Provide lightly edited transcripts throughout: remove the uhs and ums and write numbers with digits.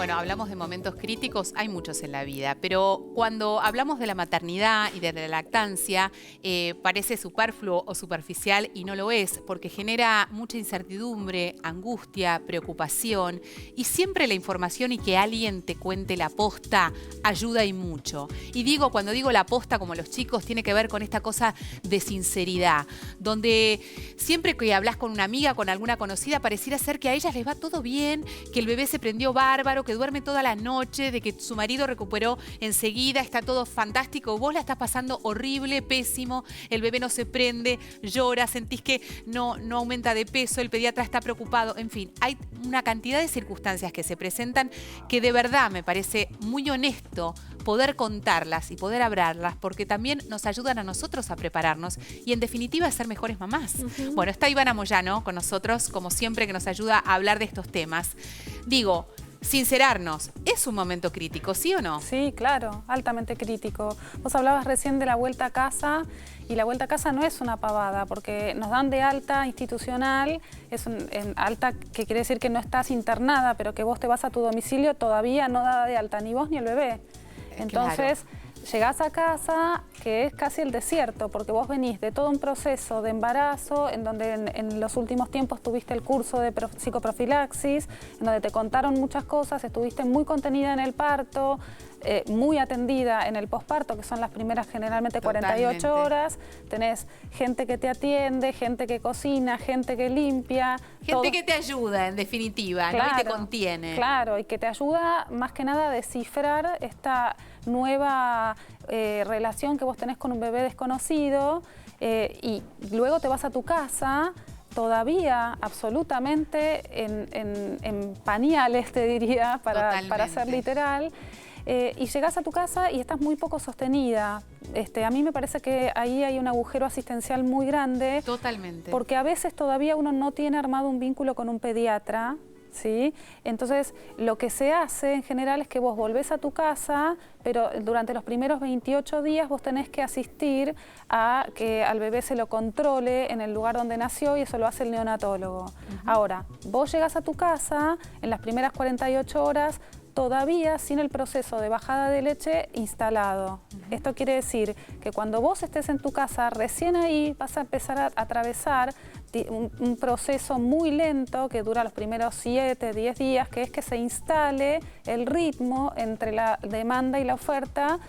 Bueno, hablamos de momentos críticos, hay muchos en la vida, pero cuando hablamos de la maternidad y de la lactancia, parece superfluo o superficial y no lo es, porque genera mucha incertidumbre, angustia, preocupación, y siempre la información y que alguien te cuente la posta ayuda y mucho. Y digo, cuando digo la posta, como los chicos, tiene que ver con esta cosa de sinceridad, donde siempre que hablas con una amiga, con alguna conocida, pareciera ser que a ellas les va todo bien, que el bebé se prendió bárbaro, que duerme toda la noche, de que su marido recuperó enseguida, está todo fantástico. Vos la estás pasando horrible, pésimo, el bebé no se prende, llora, sentís que no aumenta de peso, el pediatra está preocupado. En fin, hay una cantidad de circunstancias que se presentan que de verdad me parece muy honesto poder contarlas y poder hablarlas, porque también nos ayudan a nosotros a prepararnos y en definitiva a ser mejores mamás. Bueno, está Ivana Moyano con nosotros, como siempre, que nos ayuda a hablar de estos temas. Digo, sincerarnos, ¿es un momento crítico, sí o no? Sí, claro, altamente crítico. Vos hablabas recién de la vuelta a casa y la vuelta a casa no es una pavada porque nos dan de alta institucional, alta que quiere decir que no estás internada, pero que vos te vas a tu domicilio todavía no dada de alta, ni vos ni el bebé. Entonces, llegás a casa, que es casi el desierto, porque vos venís de todo un proceso de embarazo, en donde en los últimos tiempos tuviste el curso de psicoprofilaxis, en donde te contaron muchas cosas, estuviste muy contenida en el parto, muy atendida en el posparto, que son las primeras generalmente 48 horas. Tenés gente que te atiende, gente que cocina, gente que limpia. Gente que te ayuda, en definitiva, claro, ¿no? Y te contiene. Claro, y que te ayuda más que nada a descifrar esta nueva relación que vos tenés con un bebé desconocido y luego te vas a tu casa todavía absolutamente en pañales, te diría, para ser literal. Y llegás a tu casa y estás muy poco sostenida. A mí me parece que ahí hay un agujero asistencial muy grande. Totalmente. Porque a veces todavía uno no tiene armado un vínculo con un pediatra, ¿sí? Entonces, lo que se hace en general es que vos volvés a tu casa, pero durante los primeros 28 días vos tenés que asistir a que al bebé se lo controle en el lugar donde nació y eso lo hace el neonatólogo. Ahora, vos llegás a tu casa, en las primeras 48 horas, todavía sin el proceso de bajada de leche instalado. Esto quiere decir que cuando vos estés en tu casa, recién ahí vas a empezar a atravesar un proceso muy lento que dura los primeros 7, 10 días, que es que se instale el ritmo entre la demanda y la oferta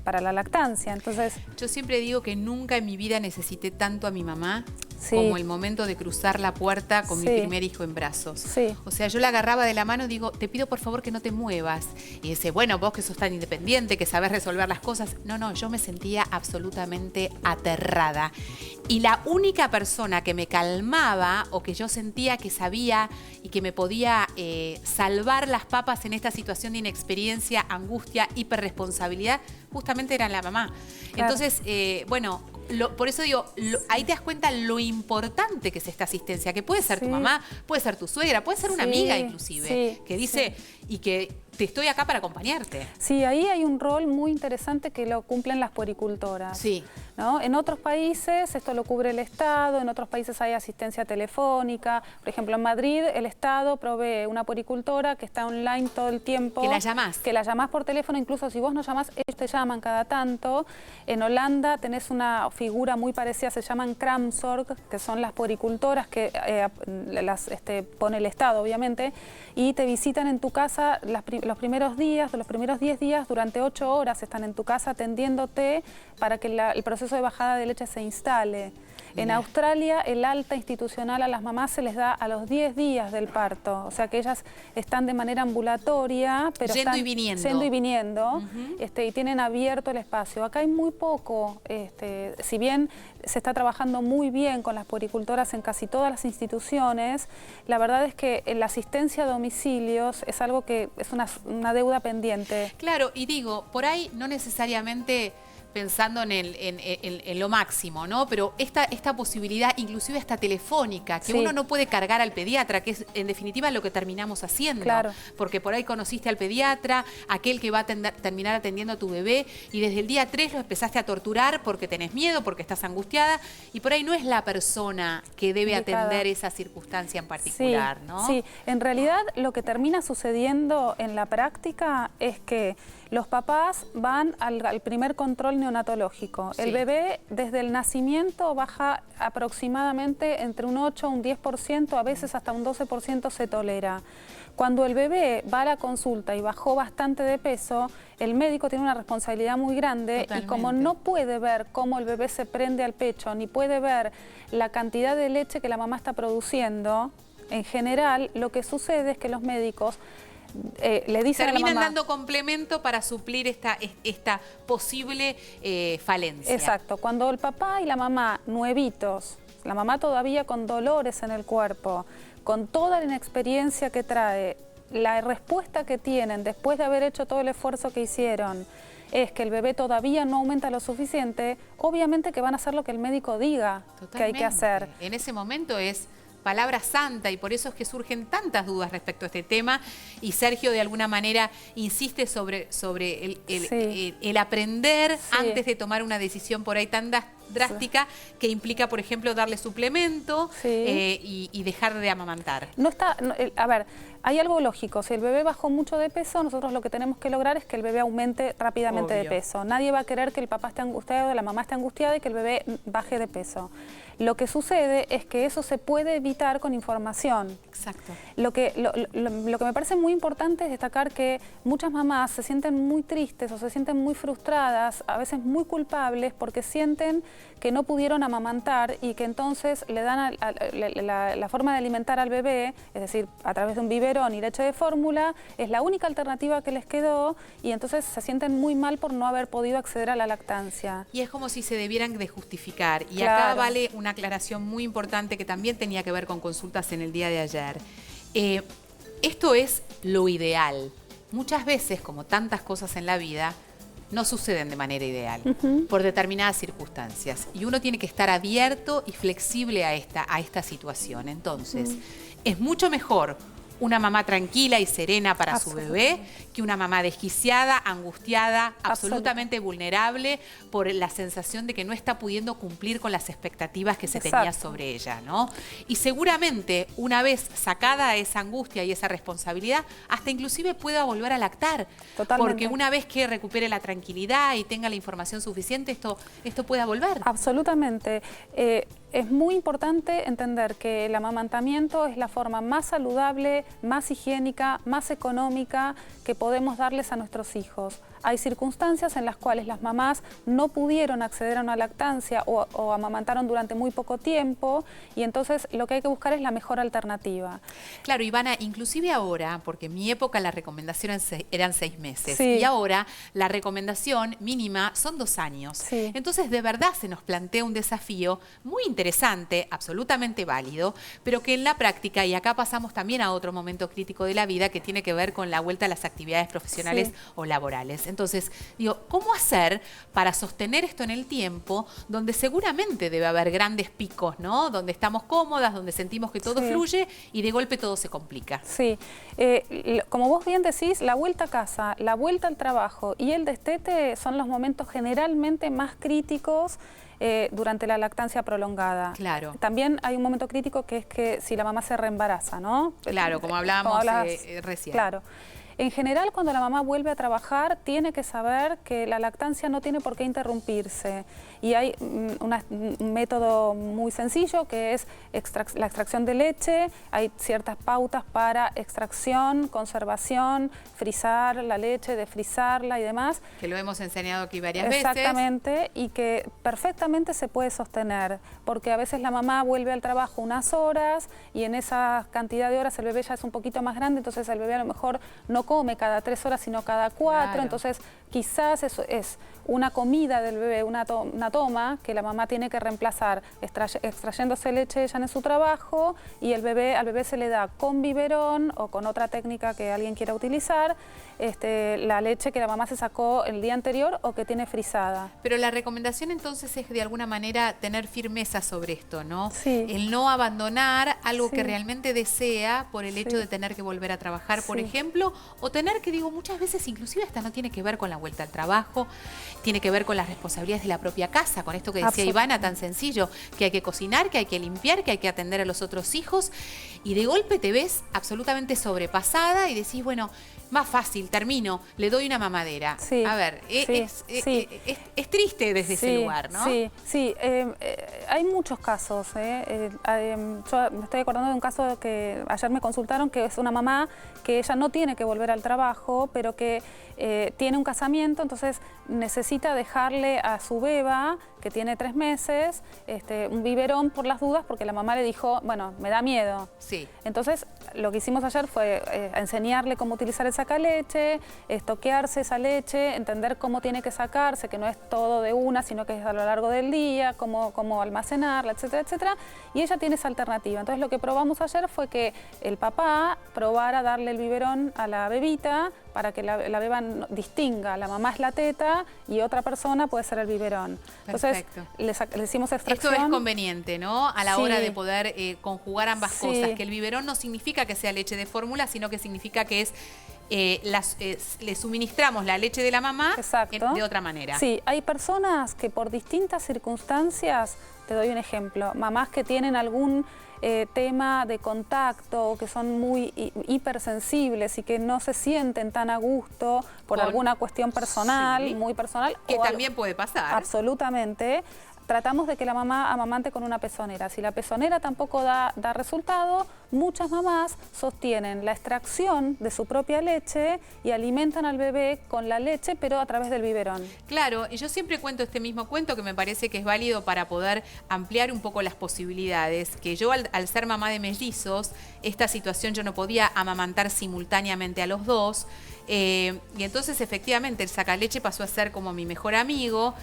para la lactancia. Entonces, yo siempre digo que nunca en mi vida necesité tanto a mi mamá como el momento de cruzar la puerta con mi primer hijo en brazos. O sea, yo la agarraba de la mano y digo, te pido por favor que no te muevas. Y dice, bueno, vos que sos tan independiente, que sabés resolver las cosas. No, yo me sentía absolutamente aterrada. Y la única persona que me calmaba o que yo sentía que sabía y que me podía salvar las papas en esta situación de inexperiencia, angustia, hiperresponsabilidad, justamente era la mamá. Claro. Entonces, bueno, por eso digo, ahí te das cuenta lo importante que es esta asistencia, que puede ser tu mamá, puede ser tu suegra, puede ser una amiga inclusive, que dice, y que te estoy acá para acompañarte. Sí, ahí hay un rol muy interesante que lo cumplen las puericultoras. ¿No? En otros países esto lo cubre el Estado, en otros países hay asistencia telefónica. Por ejemplo, en Madrid el Estado provee una puericultora que está online todo el tiempo. Que la llamás. Que la llamás por teléfono, incluso si vos no llamás, ellos te llaman cada tanto. En Holanda tenés una figura muy parecida, se llaman Kramzorg, que son las puericultoras que pone el Estado, obviamente, y te visitan en tu casa los primeros días, los primeros 10 días, durante 8 horas están en tu casa atendiéndote para que el proceso de bajada de leche se instale. En Australia el alta institucional a las mamás se les da a los 10 días del parto, o sea que ellas están de manera ambulatoria, pero yendo y viniendo, y tienen abierto el espacio. Acá hay muy poco, si bien se está trabajando muy bien con las puericultoras en casi todas las instituciones, la verdad es que la asistencia a domicilios es algo que es una deuda pendiente. Claro, y digo, por ahí no necesariamente pensando en lo máximo, ¿no? Pero esta posibilidad, inclusive hasta telefónica, que uno no puede cargar al pediatra, que es en definitiva lo que terminamos haciendo. Claro. Porque por ahí conociste al pediatra, aquel que va a terminar atendiendo a tu bebé, y desde el día 3 lo empezaste a torturar porque tenés miedo, porque estás angustiada, y por ahí no es la persona que debe atender esa circunstancia en particular, ¿no? Sí, en realidad lo que termina sucediendo en la práctica es que los papás van al primer control neonatológico. El bebé desde el nacimiento baja aproximadamente entre un 8 a un 10%, a veces hasta un 12% se tolera. Cuando el bebé va a la consulta y bajó bastante de peso, el médico tiene una responsabilidad muy grande. Totalmente. Y como no puede ver cómo el bebé se prende al pecho, ni puede ver la cantidad de leche que la mamá está produciendo, en general lo que sucede es que los médicos le dicen terminan a la mamá, dando complemento para suplir esta posible falencia. Exacto. Cuando el papá y la mamá nuevitos, la mamá todavía con dolores en el cuerpo, con toda la inexperiencia que trae, la respuesta que tienen después de haber hecho todo el esfuerzo que hicieron es que el bebé todavía no aumenta lo suficiente, obviamente que van a hacer lo que el médico diga que hay que hacer. En ese momento es palabra santa, y por eso es que surgen tantas dudas respecto a este tema, y Sergio de alguna manera insiste sobre el aprender antes de tomar una decisión por ahí tan drástica que implica, por ejemplo, darle suplemento y dejar de amamantar. A ver, hay algo lógico. Si el bebé bajó mucho de peso, nosotros lo que tenemos que lograr es que el bebé aumente rápidamente de peso. Nadie va a querer que el papá esté angustiado, la mamá esté angustiada y que el bebé baje de peso. Lo que sucede es que eso se puede evitar con información. Exacto. Lo que me parece muy importante es destacar que muchas mamás se sienten muy tristes o se sienten muy frustradas, a veces muy culpables, porque sienten que no pudieron amamantar y que entonces le dan la forma de alimentar al bebé, es decir, a través de un biberón y leche de fórmula, es la única alternativa que les quedó, y entonces se sienten muy mal por no haber podido acceder a la lactancia. Y es como si se debieran de justificar. Y claro. Acá vale una aclaración muy importante que también tenía que ver con consultas en el día de ayer. Esto es lo ideal. Muchas veces, como tantas cosas en la vida, no suceden de manera ideal por determinadas circunstancias. Y uno tiene que estar abierto y flexible a esta situación. Entonces, es mucho mejor una mamá tranquila y serena para su bebé que una mamá desquiciada, angustiada, absolutamente vulnerable por la sensación de que no está pudiendo cumplir con las expectativas que se tenía sobre ella, ¿no? Y seguramente una vez sacada esa angustia y esa responsabilidad, hasta inclusive pueda volver a lactar. Totalmente. Porque una vez que recupere la tranquilidad y tenga la información suficiente, esto pueda volver. Absolutamente. Es muy importante entender que el amamantamiento es la forma más saludable, más higiénica, más económica que podemos darles a nuestros hijos. Hay circunstancias en las cuales las mamás no pudieron acceder a una lactancia o amamantaron durante muy poco tiempo, y entonces lo que hay que buscar es la mejor alternativa. Claro, Ivana, inclusive ahora, porque en mi época la recomendación eran 6 meses, y ahora la recomendación mínima son 2 años. Entonces, de verdad se nos plantea un desafío muy interesante, absolutamente válido, pero que en la práctica, y acá pasamos también a otro momento crítico de la vida que tiene que ver con la vuelta a las actividades profesionales o laborales. Entonces, digo, ¿cómo hacer para sostener esto en el tiempo, donde seguramente debe haber grandes picos, ¿no? Donde estamos cómodas, donde sentimos que todo fluye y de golpe todo se complica. Sí, como vos bien decís, la vuelta a casa, la vuelta al trabajo y el destete son los momentos generalmente más críticos durante la lactancia prolongada. Claro. También hay un momento crítico que es que si la mamá se reembaraza, ¿no? Claro, como hablábamos recién. Claro. En general, cuando la mamá vuelve a trabajar, tiene que saber que la lactancia no tiene por qué interrumpirse. Y hay un método muy sencillo que es la extracción de leche. Hay ciertas pautas para extracción, conservación, frizar la leche, desfrizarla y demás. Que lo hemos enseñado aquí varias veces. Exactamente, y que perfectamente se puede sostener, porque a veces la mamá vuelve al trabajo unas horas y en esa cantidad de horas el bebé ya es un poquito más grande, entonces el bebé a lo mejor no come cada 3 horas, sino cada 4, entonces quizás es una comida del bebé, una toma que la mamá tiene que reemplazar extrayéndose leche ella en su trabajo, y al bebé se le da con biberón o con otra técnica que alguien quiera utilizar, la leche que la mamá se sacó el día anterior o que tiene frisada. Pero la recomendación entonces es de alguna manera tener firmeza sobre esto, ¿no? Sí. El no abandonar algo Sí. que realmente desea por el hecho Sí. de tener que volver a trabajar, por Sí. ejemplo, o tener que, digo, muchas veces inclusive esta no tiene que ver con la vuelta al trabajo, tiene que ver con las responsabilidades de la propia casa, con esto que decía Ivana, tan sencillo, que hay que cocinar, que hay que limpiar, que hay que atender a los otros hijos, y de golpe te ves absolutamente sobrepasada y decís, bueno, más fácil, termino, le doy una mamadera. Sí, A ver, sí. es triste desde ese lugar, ¿no? Sí, sí. Hay muchos casos. Yo me estoy acordando de un caso que ayer me consultaron, que es una mamá que ella no tiene que volver al trabajo, pero que tiene un casamiento, entonces necesita dejarle a su beba, que tiene 3 meses, un biberón por las dudas, porque la mamá le dijo, bueno, me da miedo. Sí. Entonces, lo que hicimos ayer fue enseñarle cómo utilizar el sacaleche, estoquearse esa leche, entender cómo tiene que sacarse, que no es todo de una, sino que es a lo largo del día, cómo almacenarla, etcétera, etcétera. Y ella tiene esa alternativa. Entonces, lo que probamos ayer fue que el papá probara darle el biberón a la bebita para que la beba distinga, la mamá es la teta y otra persona puede ser el biberón. Entonces, le hicimos extracción. Esto es conveniente, ¿no? A la hora de Sí. poder conjugar ambas Sí. cosas, que el biberón no significa que sea leche de fórmula, sino que significa que le suministramos la leche de la mamá de otra manera. Sí, hay personas que por distintas circunstancias, te doy un ejemplo, mamás que tienen algún tema de contacto, que son muy hipersensibles y que no se sienten tan a gusto por alguna cuestión personal, sí, muy personal. Que también puede pasar. Absolutamente. Tratamos de que la mamá amamante con una pezonera. Si la pezonera tampoco da resultado, muchas mamás sostienen la extracción de su propia leche y alimentan al bebé con la leche, pero a través del biberón. Claro, y yo siempre cuento este mismo cuento que me parece que es válido para poder ampliar un poco las posibilidades, que yo al ser mamá de mellizos, esta situación yo no podía amamantar simultáneamente a los dos, y entonces efectivamente el sacaleche pasó a ser como mi mejor amigo,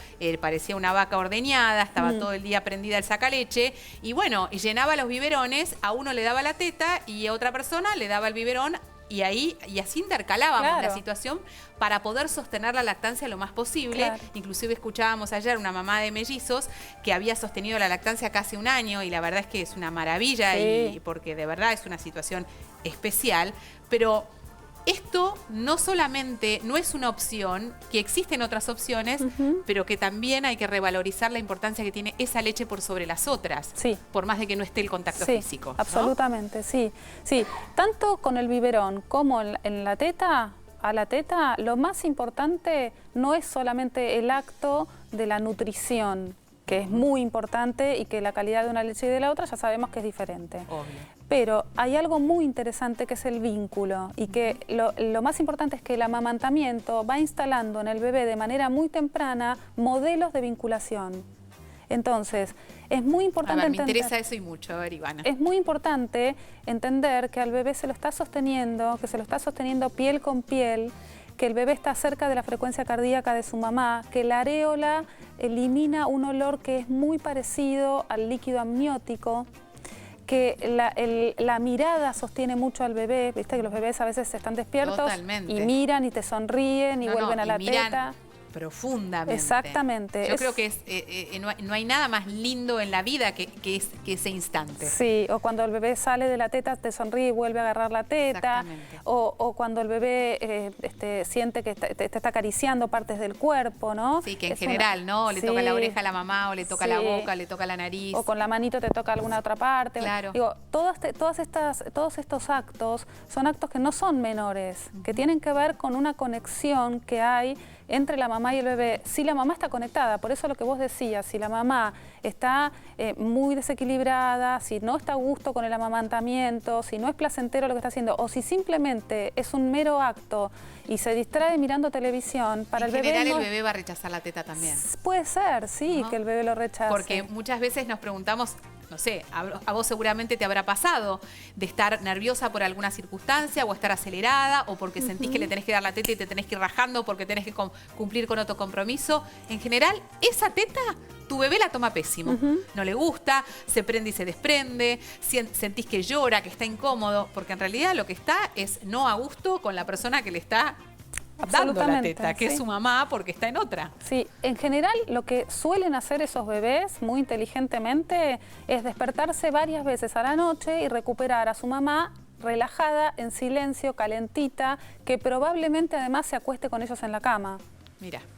parecía una vaca ordeñada, estaba todo el día prendida el sacaleche, y bueno, y llenaba los biberones, a uno le daba la teta y a otra persona le daba el biberón, y así intercalábamos la situación para poder sostener la lactancia lo más posible. Inclusive escuchábamos ayer una mamá de mellizos que había sostenido la lactancia casi 1 año, y la verdad es que es una maravilla, y porque de verdad es una situación especial, pero esto no solamente no es una opción, que existen otras opciones, pero que también hay que revalorizar la importancia que tiene esa leche por sobre las otras, por más de que no esté el contacto físico, ¿no? Absolutamente, sí. Tanto con el biberón como en la teta, a la teta, lo más importante no es solamente el acto de la nutrición, que es muy importante y que la calidad de una leche y de la otra ya sabemos que es diferente. Obvio. Pero hay algo muy interesante que es el vínculo, y que lo más importante es que el amamantamiento va instalando en el bebé de manera muy temprana modelos de vinculación. Entonces, es muy importante me interesa eso y mucho. A ver, Ivana. Es muy importante entender que al bebé se lo está sosteniendo, que se lo está sosteniendo piel con piel, que el bebé está cerca de la frecuencia cardíaca de su mamá, que la areola elimina un olor que es muy parecido al líquido amniótico, que la mirada sostiene mucho al bebé. Viste que los bebés a veces están despiertos y miran y te sonríen y vuelven a la teta. Profundamente. Exactamente. Yo creo que no hay nada más lindo en la vida que ese instante. Sí, o cuando el bebé sale de la teta, te sonríe y vuelve a agarrar la teta. O cuando el bebé siente que te está acariciando partes del cuerpo, ¿no? Sí, que en general, ¿no? Le toca la oreja a la mamá, o le toca la boca, le toca la nariz. O con la manito te toca alguna otra parte. Claro. Digo, todos estos actos son actos que no son menores, que tienen que ver con una conexión que hay entre la mamá y el bebé. Si la mamá está conectada, por eso lo que vos decías, si la mamá está muy desequilibrada, si no está a gusto con el amamantamiento, si no es placentero lo que está haciendo, o si simplemente es un mero acto y se distrae mirando televisión, para el bebé... En general el bebé va a rechazar la teta también. Puede ser, sí, que el bebé lo rechace. Porque muchas veces nos preguntamos, no sé, a vos seguramente te habrá pasado de estar nerviosa por alguna circunstancia o estar acelerada o porque sentís que le tenés que dar la teta y te tenés que ir rajando porque tenés que cumplir con otro compromiso. En general, esa teta tu bebé la toma pésimo. No le gusta, se prende y se desprende, sentís que llora, que está incómodo, porque en realidad lo que está es no a gusto con la persona que le está dando la teta, que es su mamá, porque está en otra. Sí, en general lo que suelen hacer esos bebés muy inteligentemente es despertarse varias veces a la noche y recuperar a su mamá relajada, en silencio, calentita, que probablemente además se acueste con ellos en la cama. Mira.